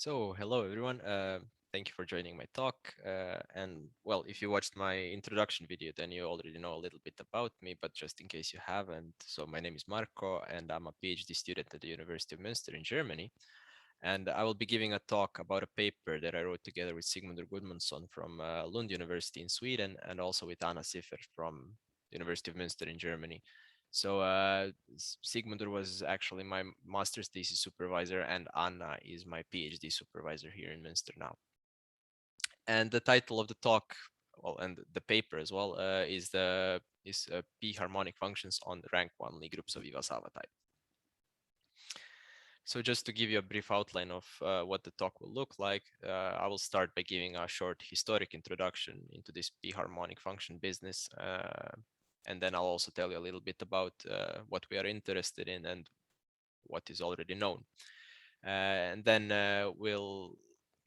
So, hello everyone. Thank you for joining my talk. And well, if you watched my introduction video, then you already know a little bit about me, but just in case you haven't, so my name is Marko and I'm a PhD student at the University of Münster in Germany. And I will be giving a talk about a paper that I wrote together with Sigmundur Gudmundsson from Lund University in Sweden and also with Anna Siffer from University of Münster in Germany. So Sigmundur was actually my master's thesis supervisor and Anna is my PhD supervisor here in Münster now. And the title of the talk, well, and the paper as well, is p-Harmonic functions on the rank 1 Lie groups of Iwasawa type. So just to give you a brief outline of what the talk will look like, I will start by giving a short historic introduction into this p-Harmonic function business. And then I'll also tell you a little bit about what we are interested in and what is already known. And then we'll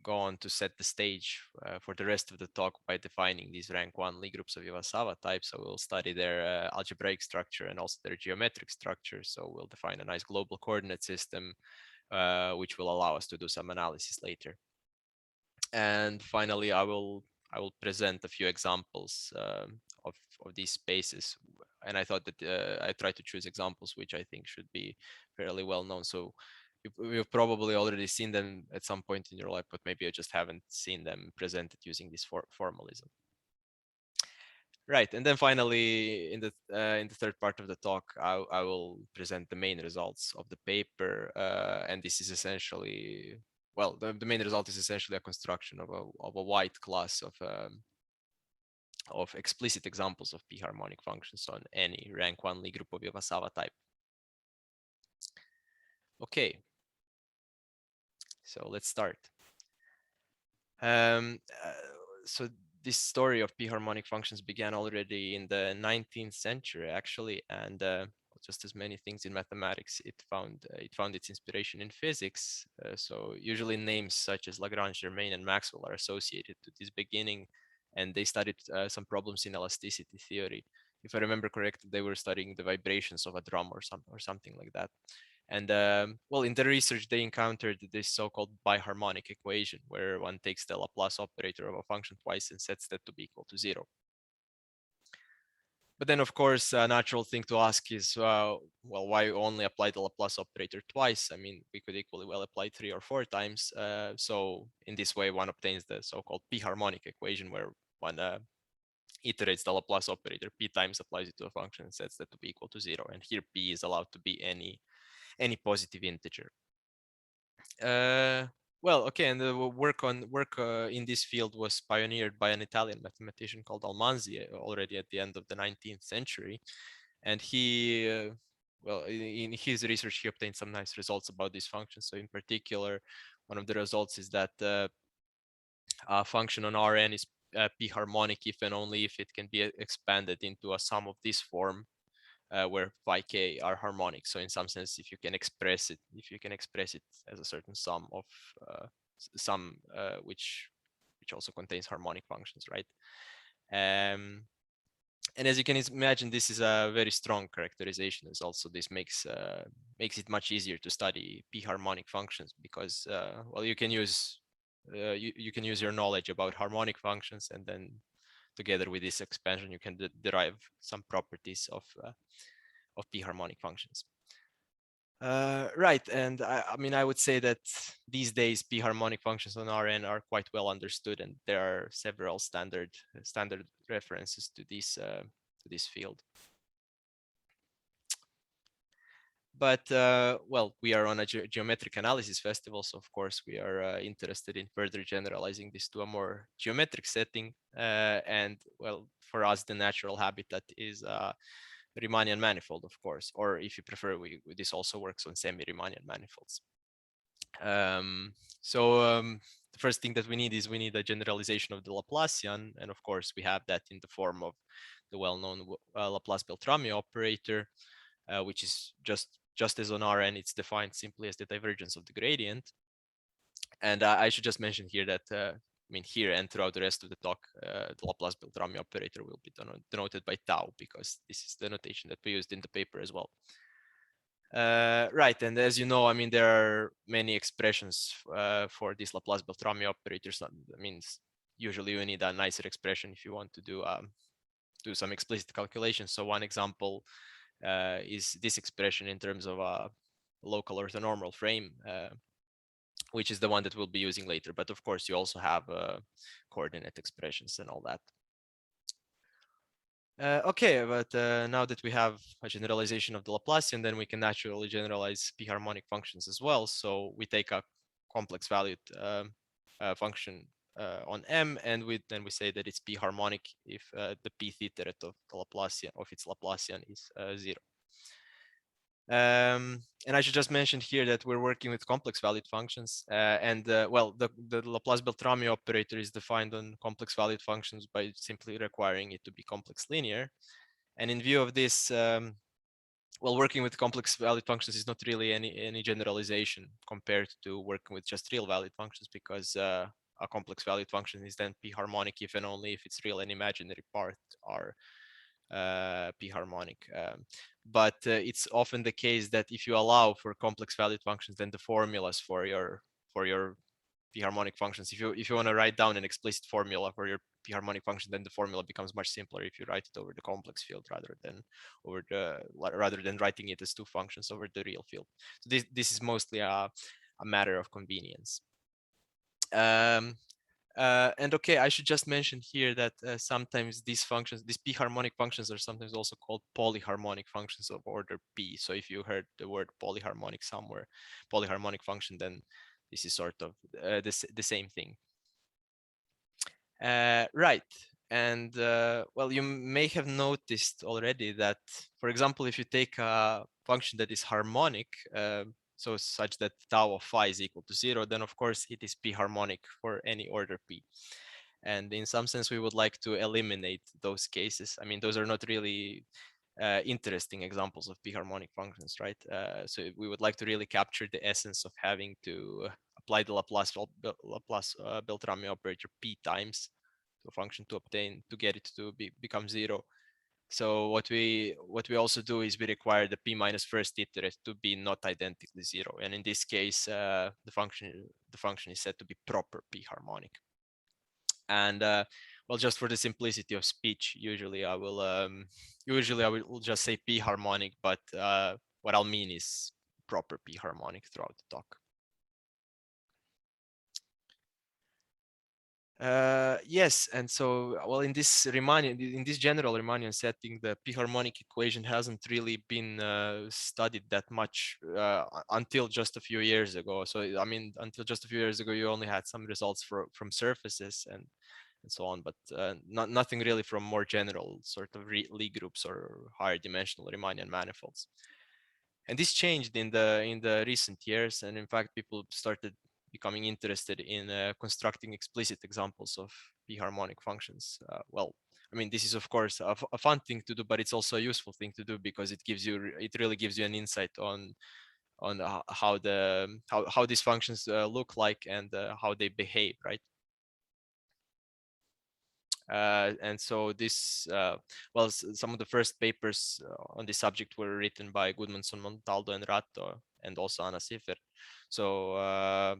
go on to set the stage for the rest of the talk by defining these rank 1 Lie groups of Iwasawa type. So we'll study their algebraic structure and also their geometric structure. So we'll define a nice global coordinate system, which will allow us to do some analysis later. And finally, I will present a few examples of these spaces. And I thought that I tried to choose examples which I think should be fairly well known. So you've probably already seen them at some point in your life, but maybe you just haven't seen them presented using this formalism. Right, and then finally, in the third part of the talk, I will present the main results of the paper, and this is essentially, well, the main result is essentially a construction of a wide class of explicit examples of p-Harmonic functions on any rank 1 Lie group of Iwasawa type. Okay, so let's start. So this story of p-Harmonic functions began already in the 19th century, actually, and just as many things in mathematics, it found its inspiration in physics. So usually names such as Lagrange, Germain, and Maxwell are associated to this beginning, and they studied some problems in elasticity theory. If I remember correctly, they were studying the vibrations of a drum or something like that. And well, in the research, they encountered this so-called biharmonic equation, where one takes the Laplace operator of a function twice and sets that to be equal to 0. But then, of course, a natural thing to ask is, well, why only apply the Laplace operator twice? I mean, we could equally well apply 3 or 4 times. So in this way, one obtains the so-called p-Harmonic equation, where one iterates the Laplace operator, p times applies it to a function and sets that to be equal to 0. And here p is allowed to be any positive integer. Well, okay, and the work in this field was pioneered by an Italian mathematician called Almanzi already at the end of the 19th century, and he, well, in his research, he obtained some nice results about these functions. So in particular, one of the results is that a function on Rn is p-Harmonic if and only if it can be expanded into a sum of this form, where phi k are harmonic. So in some sense, if you can express it as a certain sum of which also contains harmonic functions, right? And as you can imagine, this is a very strong characterization. As also this makes it much easier to study p-Harmonic functions because well, you can use you can use your knowledge about harmonic functions, and then together with this expansion, you can derive some properties of p-Harmonic functions. Right, and I mean, I would say that these days p-Harmonic functions on Rn are quite well understood, and there are several standard references to this field. But well, we are on a geometric analysis festival, so of course we are interested in further generalizing this to a more geometric setting. And well, for us, the natural habitat is Riemannian manifold, of course, or if you prefer, this also works on semi-Riemannian manifolds. The first thing that we need is a generalization of the Laplacian, and of course we have that in the form of the well-known Laplace-Beltrami operator, which is just as on Rn, it's defined simply as the divergence of the gradient. And I should just mention here that I mean, here and throughout the rest of the talk, the Laplace-Beltrami operator will be denoted by tau, because this is the notation that we used in the paper as well. Right, and as you know, I mean, there are many expressions for these Laplace-Beltrami operators. I mean, usually you need a nicer expression if you want to do some explicit calculations. So one example is this expression in terms of a local orthonormal frame, which is the one that we'll be using later. But of course, you also have coordinate expressions and all that. Okay, but now that we have a generalization of the Laplacian, then we can naturally generalize p-harmonic functions as well. So we take a complex valued function on M, and then we say that it's p-harmonic if the p iterate of the Laplacian of its Laplacian is 0. And I should just mention here that we're working with complex valued functions, well, the Laplace-Beltrami operator is defined on complex valued functions by simply requiring it to be complex linear. And in view of this, well, working with complex valued functions is not really any generalization compared to working with just real valued functions, because a complex valued function is then p-harmonic if and only if its real and imaginary part are p-harmonic. But it's often the case that if you allow for complex valued functions, then the formulas for your p-harmonic functions, if you want to write down an explicit formula for your p-harmonic function, then the formula becomes much simpler if you write it over the complex field rather than writing it as two functions over the real field. So this is mostly a matter of convenience. And okay, I should just mention here that sometimes these functions, these p-harmonic functions, are sometimes also called polyharmonic functions of order p. So if you heard the word polyharmonic somewhere, polyharmonic function, then this is sort of the same thing. Right. And well, you may have noticed already that, for example, if you take a function that is harmonic, so such that tau of phi is equal to 0, then of course it is p-harmonic for any order p. And in some sense, we would like to eliminate those cases. I mean, those are not really interesting examples of p-harmonic functions, right? So we would like to really capture the essence of having to apply the Laplace-Beltrami operator p times to a function to get it to become 0. So what we also do is we require the p minus first iterate to be not identically 0, and in this case, the function is said to be proper p-harmonic. And well, just for the simplicity of speech, usually I will just say p-harmonic, but what I'll mean is proper p-harmonic throughout the talk. Yes, and so, well, in this general Riemannian setting, the p-harmonic equation hasn't really been studied that much until just a few years ago. So I mean, until just a few years ago, you only had some results from surfaces and so on, but nothing really from more general sort of Lie groups or higher dimensional Riemannian manifolds. And this changed in the recent years, and in fact, people started becoming interested in constructing explicit examples of p-harmonic functions. Well, I mean, this is of course a fun thing to do, but it's also a useful thing to do because it really gives you an insight on how these functions look like and how they behave, right? And so this, well, some of the first papers on this subject were written by Gudmundsson, Montaldo, and Ratto, and also Anna Siffert. So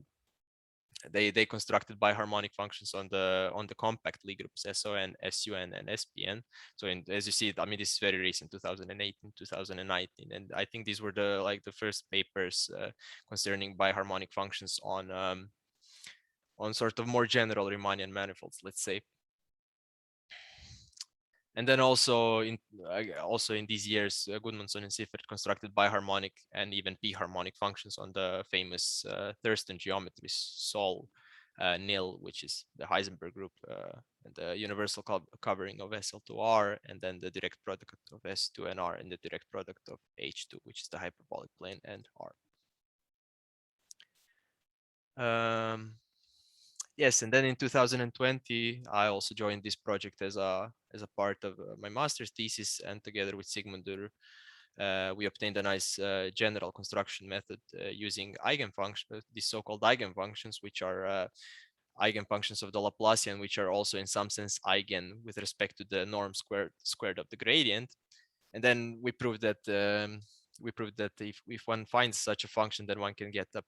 they constructed biharmonic functions on the compact Lie groups SON, SUN, and SPN. So as you see, I mean, this is very recent, 2018, 2019, and I think these were the first papers concerning biharmonic functions on sort of more general Riemannian manifolds, let's say. And then also in these years, Gudmundsson and Siffert constructed biharmonic and even p-harmonic functions on the famous Thurston geometries Sol, nil, which is the Heisenberg group, and the universal covering of SL2R, and then the direct product of S2 and R, and the direct product of H2, which is the hyperbolic plane and R. Yes, and then in 2020, I also joined this project as a part of my master's thesis, and together with Sigmundur, we obtained a nice general construction method using eigenfunctions, these so-called eigenfunctions, which are eigenfunctions of the Laplacian, which are also in some sense eigen with respect to the norm squared of the gradient. And then we proved that we proved that if one finds such a function, then one can get a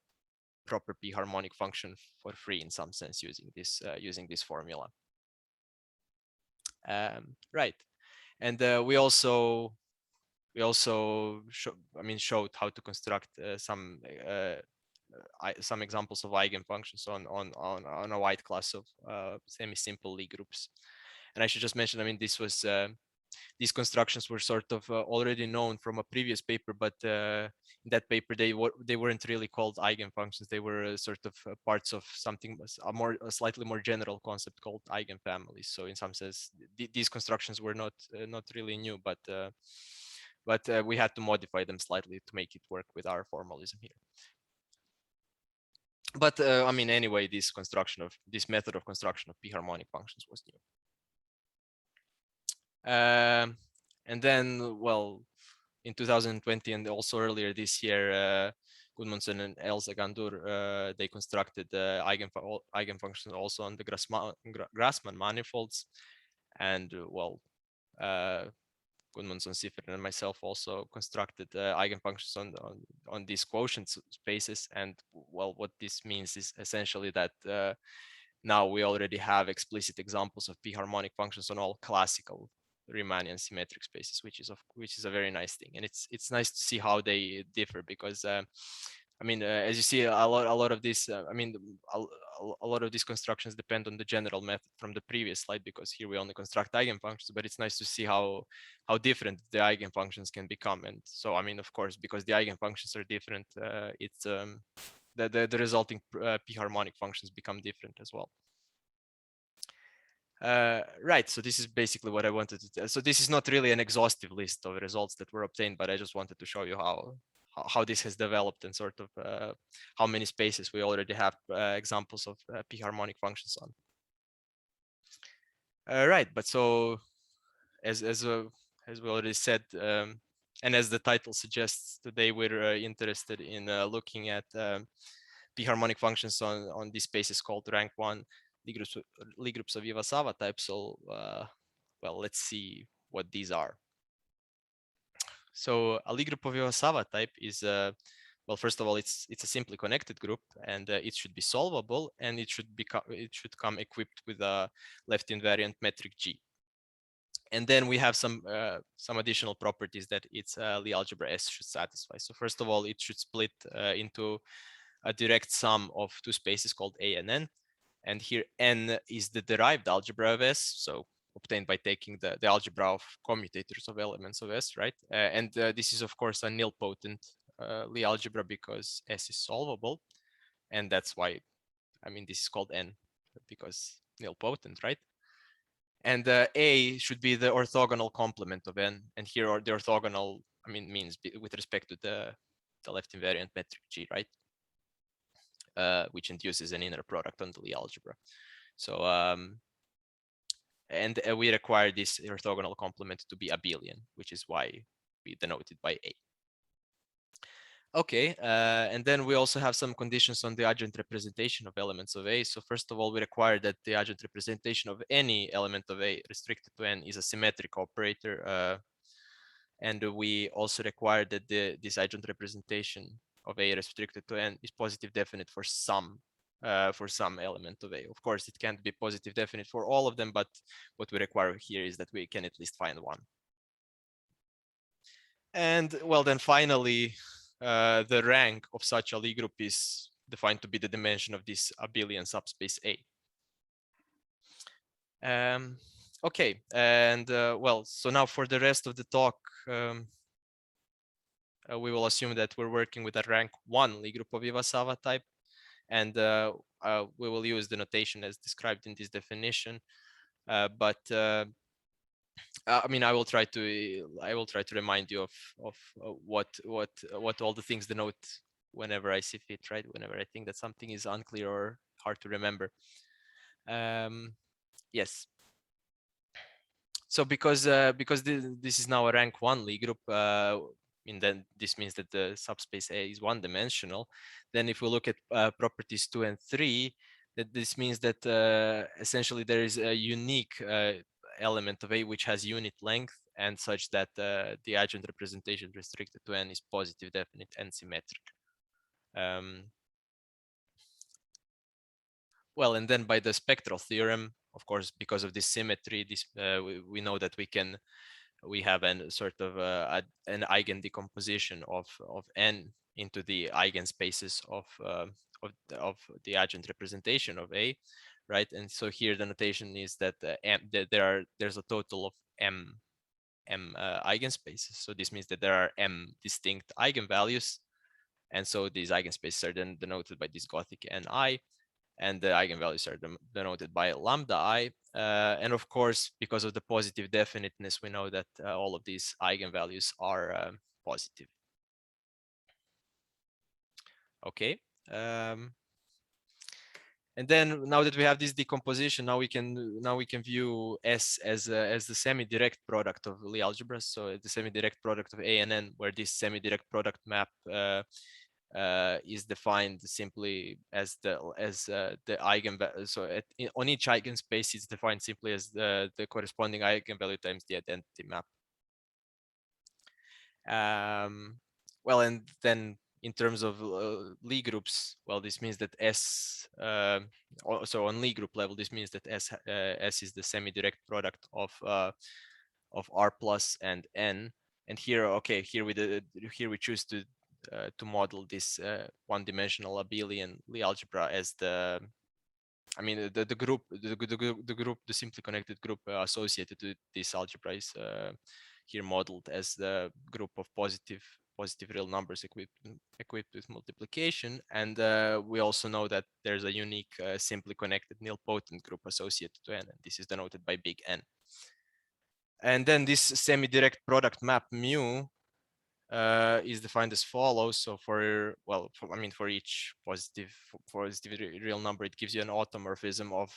proper p-harmonic function for free in some sense using this formula. Right, and we also showed how to construct some examples of eigenfunctions on a wide class of semi-simple Lie groups. And I should just mention, I mean, these constructions were sort of already known from a previous paper, but in that paper they weren't really called eigenfunctions. They were sort of parts of something, a slightly more general concept called eigenfamilies. So in some sense, these constructions were not really new, but we had to modify them slightly to make it work with our formalism here. But I mean, anyway, this method of construction of p-harmonic functions was new. And then, well, in 2020 and also earlier this year, Gudmundsson and Elsa Gandur, they constructed eigenfunctions also on the Grassmann manifolds. And well, Gudmundsson, Siffer, and myself also constructed eigenfunctions on these quotient spaces. And well, what this means is essentially that now we already have explicit examples of p-harmonic functions on all classical Riemannian symmetric spaces, which is a very nice thing. And it's nice to see how they differ, because I mean, as you see, a lot of this, I mean, a lot of these constructions depend on the general method from the previous slide, because here we only construct eigenfunctions, but it's nice to see how different the eigenfunctions can become. And so, I mean, of course, because the eigenfunctions are different, it's the resulting p-harmonic functions become different as well. Right, so this is basically what I wanted to tell. So this is not really an exhaustive list of results that were obtained, but I just wanted to show you how this has developed and sort of how many spaces we already have examples of p-harmonic functions on. Right, but so as we already said, and as the title suggests, today we're interested in looking at p-harmonic functions on these spaces called rank 1 Lie groups of Iwasawa type. So well, let's see what these are. So a Lie group of Iwasawa type is well, first of all, it's a simply connected group, and it should be solvable, and it should come equipped with a left invariant metric G. And then we have some additional properties that its Lie algebra S should satisfy. So first of all, it should split into a direct sum of two spaces called A and N. And here N is the derived algebra of S, so obtained by taking the algebra of commutators of elements of S, right? And this is, of course, a nilpotent Lie algebra because S is solvable. And that's why, I mean, this is called N because nilpotent, right? And A should be the orthogonal complement of N. And here the orthogonal, I mean, means with respect to the left invariant metric G, right? Which induces an inner product on the Lie algebra. So, and we require this orthogonal complement to be abelian, which is why we denote it by A. Okay, and then we also have some conditions on the adjoint representation of elements of A. So first of all, we require that the adjoint representation of any element of A restricted to N is a symmetric operator. And we also require that this adjoint representation of A restricted to N is positive definite for some element of A. Of course, it can't be positive definite for all of them, but what we require here is that we can at least find one. And well, then finally, the rank of such a Lie group is defined to be the dimension of this abelian subspace A. Okay, and well, so now for the rest of the talk, we will assume that we're working with a rank 1 Lie group of Iwasawa type, and we will use the notation as described in this definition. But I mean, I will try to remind you of what all the things denote whenever I see fit, right? Whenever I think that something is unclear or hard to remember. Yes. So because this is now a rank 1 Lie group, and then this means that the subspace A is one-dimensional. Then if we look at properties 2 and 3, that this means that essentially there is a unique element of A which has unit length, and such that the adjoint representation restricted to n is positive, definite, and symmetric. Well, and then by the spectral theorem, of course, because of this symmetry, we know that we have an sort of an eigen decomposition of n into the eigenspaces of the adjoint representation of A, right? And so here the notation is that there's a total of m eigenspaces. So this means that there are m distinct eigenvalues, and so these eigenspaces are then denoted by this Gothic ni, and the eigenvalues are denoted by lambda I. And of course, because of the positive definiteness, we know that all of these eigenvalues are positive. Okay. And then now that we have this decomposition, now we can view S as the semi-direct product of Lie algebras. So the semi-direct product of A and N, where this semi-direct product map is defined simply as the eigenvalue. So on each eigenspace, it's defined simply as the corresponding eigenvalue times the identity map. Well, and then in terms of Lie groups, well, this means that S, so on Lie group level, this means that S is the semi-direct product of R plus and N. And here, okay, here we choose to model this one-dimensional abelian Lie algebra as the, I mean, the group, the simply connected group associated with this algebra is here modeled as the group of positive real numbers equipped with multiplication. And we also know that there's a unique simply connected nilpotent group associated to N, and this is denoted by big N. And then this semi-direct product map mu is defined as follows. So for each positive real number, it gives you an automorphism of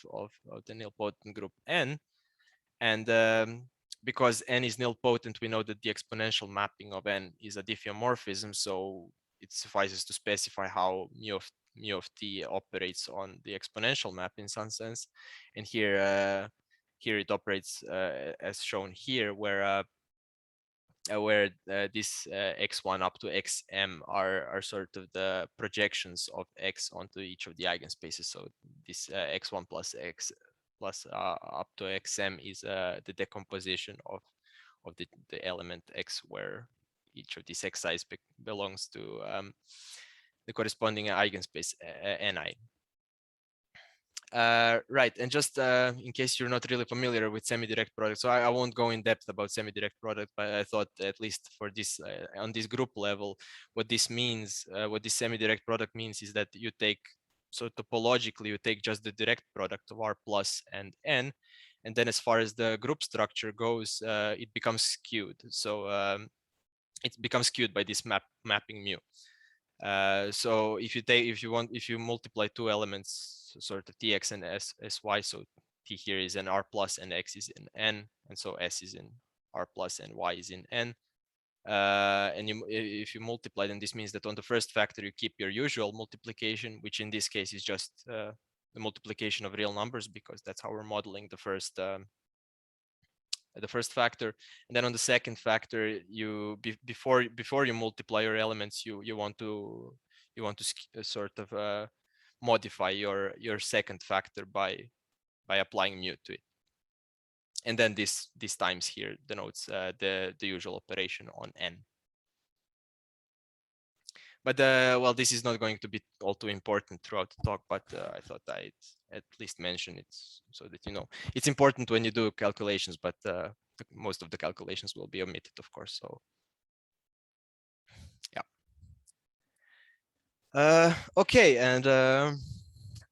the nilpotent group N. And because N is nilpotent, we know that the exponential mapping of N is a diffeomorphism. So it suffices to specify how mu of t operates on the exponential map in some sense. And here it operates as shown here, where this x1 up to xm are sort of the projections of x onto each of the eigenspaces. So this x1 plus x plus up to xm is the decomposition of the element x, where each of these xi's belongs to the corresponding eigenspace ni. Right, and just in case you're not really familiar with semi-direct products, so I won't go in depth about semi-direct product, but I thought at least for this on this group level, what this means, what this semi-direct product means is that you take, so topologically you take just the direct product of R plus and N, and then as far as the group structure goes, it becomes skewed. So it becomes skewed by this mapping mu. So if you multiply two elements, sort of tx and sy, so t here is in R plus and x is in n, and so s is in R plus and y is in n. And if you multiply, then this means that on the first factor you keep your usual multiplication, which in this case is just the multiplication of real numbers, because that's how we're modeling the first factor. And then on the second factor, before you multiply your elements, you want to sort of modify your second factor by applying mu to it. And then this times here denotes the usual operation on n. But well, this is not going to be all too important throughout the talk, but I thought I'd at least mention it so that you know. It's important when you do calculations, but most of the calculations will be omitted, of course. So yeah. Okay, and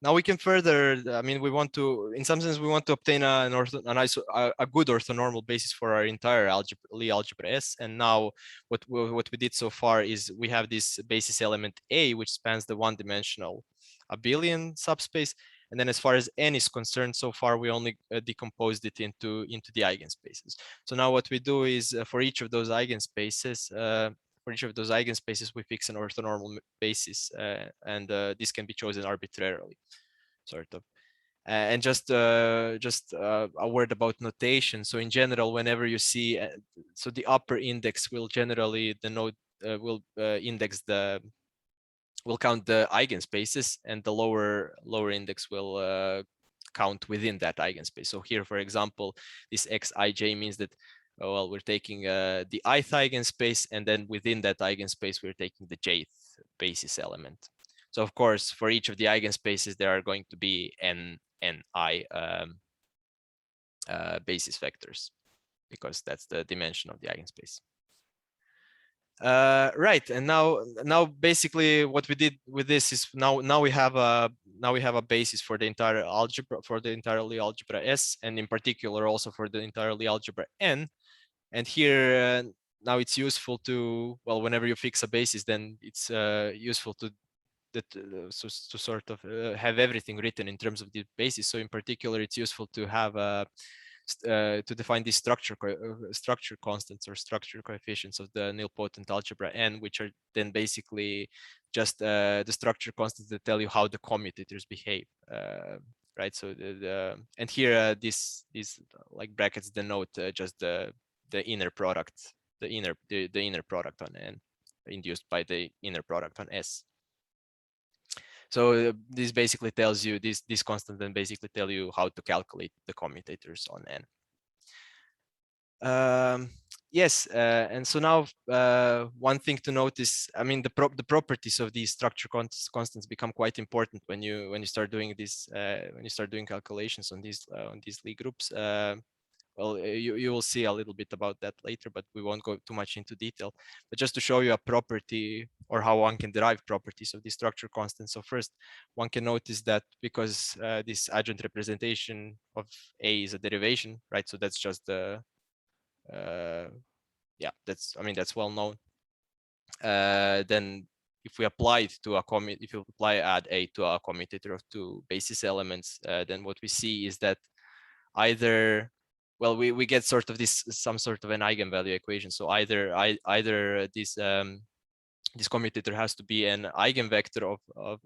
now we can further, I mean, we want to, in some sense, we want to obtain a good orthonormal basis for our entire Lie algebra S. And now what we did so far is we have this basis element A, which spans the one-dimensional abelian subspace. And then as far as n is concerned, so far we only decomposed it into the eigenspaces. So now what we do is for each of those eigenspaces, we fix an orthonormal basis, and this can be chosen arbitrarily, sort of. And just a word about notation. So in general, whenever you see, so the upper index will generally denote, index the, will count the eigenspaces, and the lower index will count within that eigenspace. So here, for example, this xij means that, well, we're taking the ith eigenspace, and then within that eigenspace, we're taking the jth basis element. So of course, for each of the eigenspaces, there are going to be ni basis vectors, because that's the dimension of the eigenspace. Right, and now basically what we did with this is now we have a basis for the entire algebra, for the entire Lie algebra S, and in particular also for the entire Lie algebra N. And here now it's useful to, well, whenever you fix a basis, then it's useful to to sort of have everything written in terms of the basis. So in particular, it's useful to have to define these structure constants or structure coefficients of the nilpotent algebra N, which are then basically just the structure constants that tell you how the commutators behave, right? So and here these like brackets denote just the inner product, the inner product on N, induced by the inner product on S. So this basically tells you, this constant then basically tell you how to calculate the commutators on N. Yes, and so now one thing to notice, I mean, the properties of these structure constants become quite important when you start doing this, when you start doing calculations on these Lie groups. Well, you will see a little bit about that later, but we won't go too much into detail. But just to show you a property, or how one can derive properties of the structure constant. So first, one can notice that because this adjoint representation of A is a derivation, right? So that's just the, yeah, that's, I mean, that's well known. Then if we apply it to a if you apply add A to a commutator of two basis elements, then what we see is that either, well, we get sort of this, some sort of an eigenvalue equation. So either this commutator has to be an eigenvector of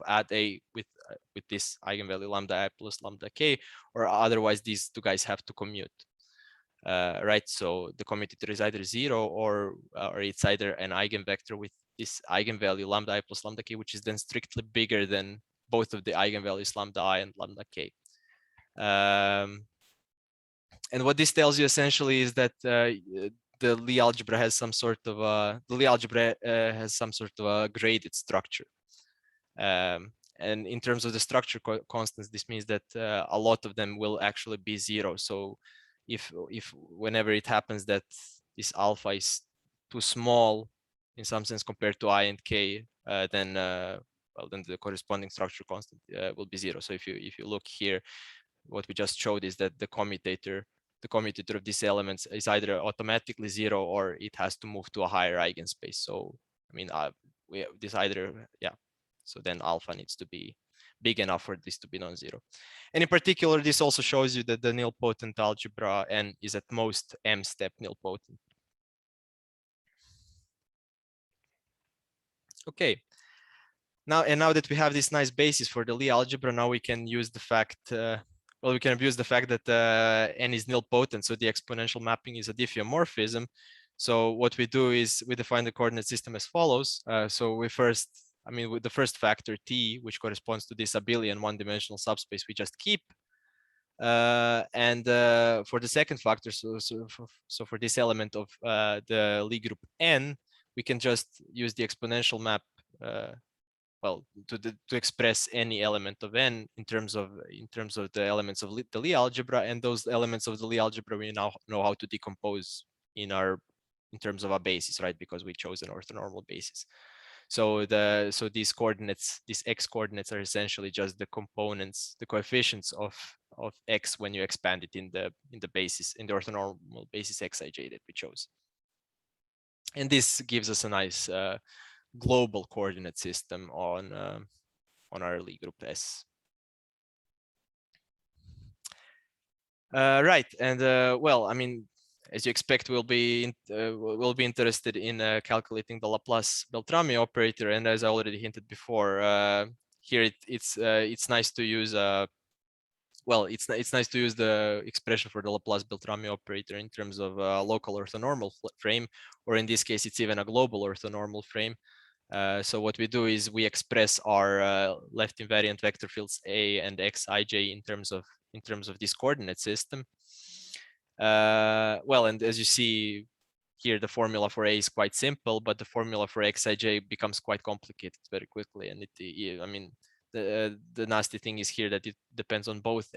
add A with this eigenvalue lambda I plus lambda k, or otherwise these two guys have to commute. Right, so the commutator is either 0 or it's either an eigenvector with this eigenvalue lambda I plus lambda k, which is then strictly bigger than both of the eigenvalues lambda I and lambda k. And what this tells you essentially is that the Lie algebra has some sort of a graded structure. And in terms of the structure constants, this means that a lot of them will actually be 0. So if whenever it happens that this alpha is too small in some sense compared to I and k, then well, then the corresponding structure constant will be 0. So if you look here, what we just showed is that the commutator of these elements is either automatically 0 or it has to move to a higher eigenspace. So I mean, we this either, yeah. So then alpha needs to be big enough for this to be non-zero. And in particular, this also shows you that the nilpotent algebra N is at most m-step nilpotent. Okay. Now that we have this nice basis for the Lie algebra, now we can use the fact, well, we can abuse the fact that N is nilpotent, so the exponential mapping is a diffeomorphism. So what we do is we define the coordinate system as follows. So we first, I mean, with the first factor T, which corresponds to this abelian one-dimensional subspace, we just keep. And for the second factor, so for this element of the Lie group N, we can just use the exponential map, well, to express any element of N in terms of the elements of the Lie algebra, and those elements of the Lie algebra we now know how to decompose in terms of a basis, right? Because we chose an orthonormal basis. So these coordinates, these x coordinates, are essentially just the components, the coefficients of x when you expand it in the basis, in the orthonormal basis xij that we chose. And this gives us a nice global coordinate system on our Lie group S. Right, and well, I mean, as you expect, we'll be interested in calculating the Laplace Beltrami operator, and as I already hinted before, here it's nice to use well, it's nice to use the expression for the Laplace-Beltrami operator in terms of a local orthonormal frame, or in this case, it's even a global orthonormal frame. So what we do is we express our left invariant vector fields A and Xij in terms of this coordinate system. Well, and as you see here, the formula for A is quite simple, but the formula for Xij becomes quite complicated very quickly. And I mean, the nasty thing is here that it depends on both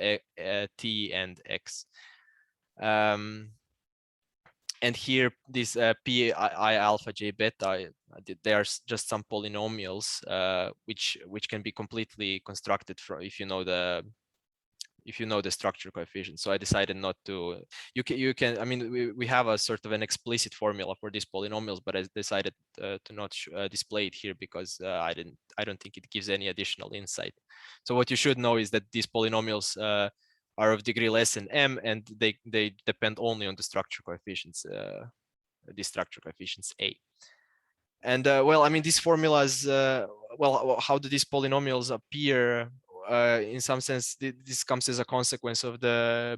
T and X. And here, this p I alpha j beta, they are just some polynomials which can be completely constructed from if you know the structure coefficient. So I decided not to. You can. I mean, we have a sort of an explicit formula for these polynomials, but I decided to not display it here because I don't think it gives any additional insight. So what you should know is that these polynomials are of degree less than m, and they depend only on the structure coefficients. These structure coefficients A. And well, I mean, these formulas. Well, how do these polynomials appear? In some sense, this comes as a consequence of the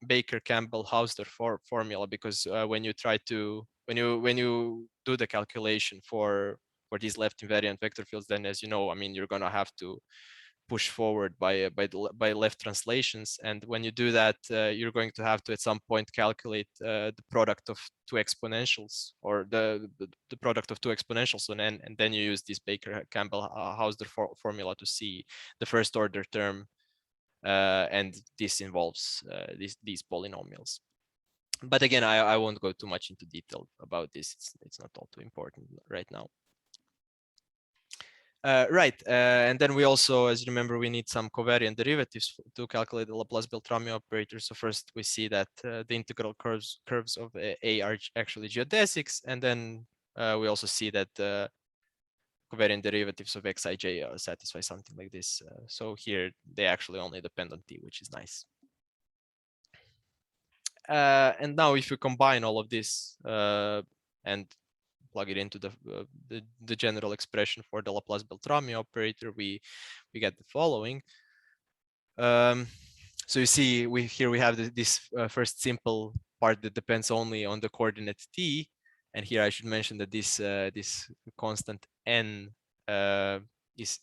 Baker-Campbell-Hausdorff formula, because when you try to when you do the calculation for these left invariant vector fields, then as you know, I mean, you're gonna have to push forward by left translations, and when you do that, you're going to have to at some point calculate the product of two exponentials, or the product of two exponentials on n, and then you use this Baker-Campbell-Hausdorff formula to see the first order term, and this involves these polynomials. But again, I won't go too much into detail about this. It's not all too important right now. Right, and then we also, as you remember, we need some covariant derivatives to calculate the Laplace-Beltrami operator. So first we see that the integral curves of A are actually geodesics, and then we also see that covariant derivatives of Xij satisfy something like this. So here they actually only depend on T, which is nice. And now if you combine all of this and plug it into the general expression for the Laplace-Beltrami operator, we get the following. So you see, here we have this first simple part that depends only on the coordinate t, and here I should mention that this constant n is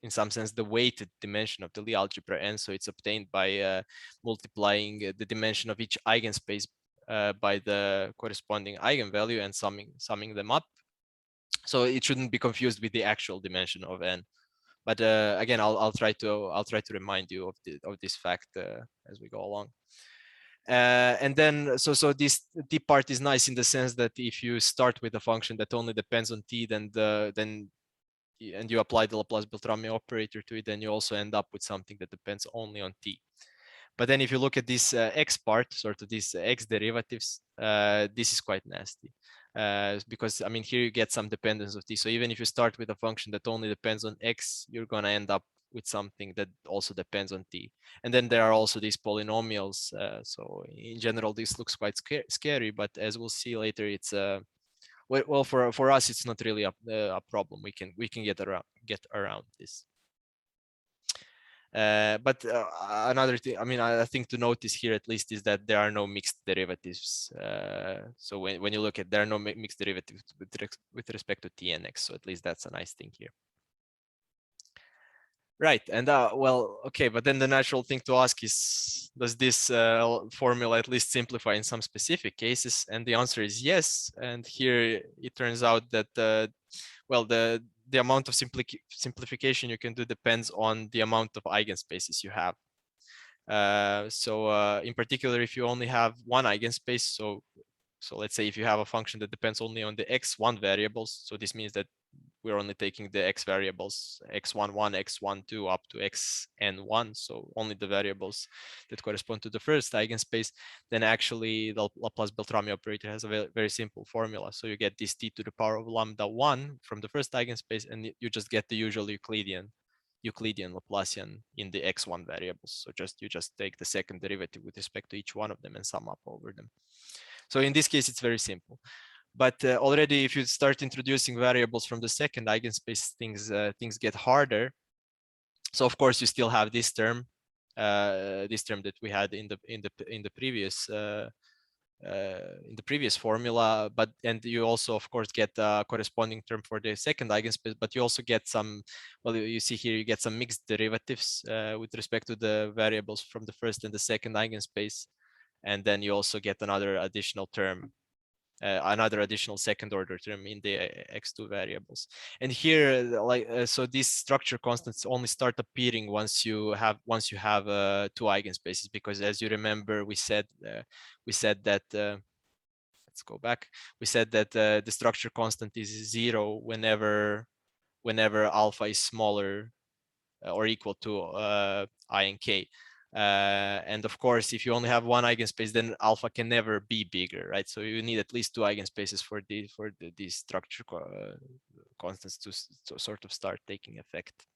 in some sense the weighted dimension of the Lie algebra n, so it's obtained by multiplying the dimension of each eigenspace by the corresponding eigenvalue and summing them up. So it shouldn't be confused with the actual dimension of n. But again, I'll try to remind you of this fact as we go along. And then so this t part is nice in the sense that if you start with a function that only depends on t, then and you apply the Laplace-Beltrami operator to it, then you also end up with something that depends only on t. But then if you look at this x part, sort of these x derivatives, this is quite nasty. Because I mean, here you get some dependence of t. So even if you start with a function that only depends on x, you're gonna end up with something that also depends on t. And then there are also these polynomials. So in general, this looks quite scary, but as we'll see later, it's well, for us, it's not really a problem. We can get around this. But another thing, I mean, I think to notice here at least is that there are no mixed derivatives. So when you look at, there are no mixed derivatives with respect to t and x. So at least that's a nice thing here. Right, and well, okay, but then the natural thing to ask is, does this formula at least simplify in some specific cases? And the answer is yes. And here it turns out that well, the amount of simplification you can do depends on the amount of eigenspaces you have. So in particular, if you only have one eigenspace, so let's say if you have a function that depends only on the x1 variables, so this means that we're only taking the x variables x11, x12 up to xn1, so only the variables that correspond to the first eigenspace, then actually the Laplace-Beltrami operator has a very, very simple formula. So you get this t to the power of lambda 1 from the first eigenspace, and you just get the usual Euclidean Laplacian in the x1 variables. So you just take the second derivative with respect to each one of them and sum up over them. So in this case, it's very simple. But already, if you start introducing variables from the second eigenspace, things get harder. So of course, you still have this term, this term that we had in the previous formula, and you also of course get a corresponding term for the second eigenspace, but you also get some, well, you see here you get some mixed derivatives with respect to the variables from the first and the second eigenspace, and then you also get another additional term, another additional second order term in the x2 variables. And here, so these structure constants only start appearing once you have two eigenspaces, because as you remember, we said that let's go back. We said that the structure constant is 0 whenever alpha is smaller or equal to I and k. And of course, if you only have one eigenspace, then alpha can never be bigger, right? So you need at least two eigenspaces for these structure constants to sort of start taking effect.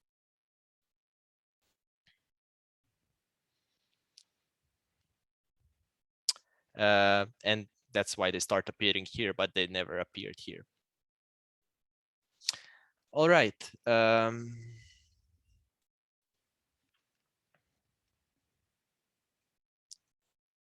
And that's why they start appearing here, but they never appeared here. All right.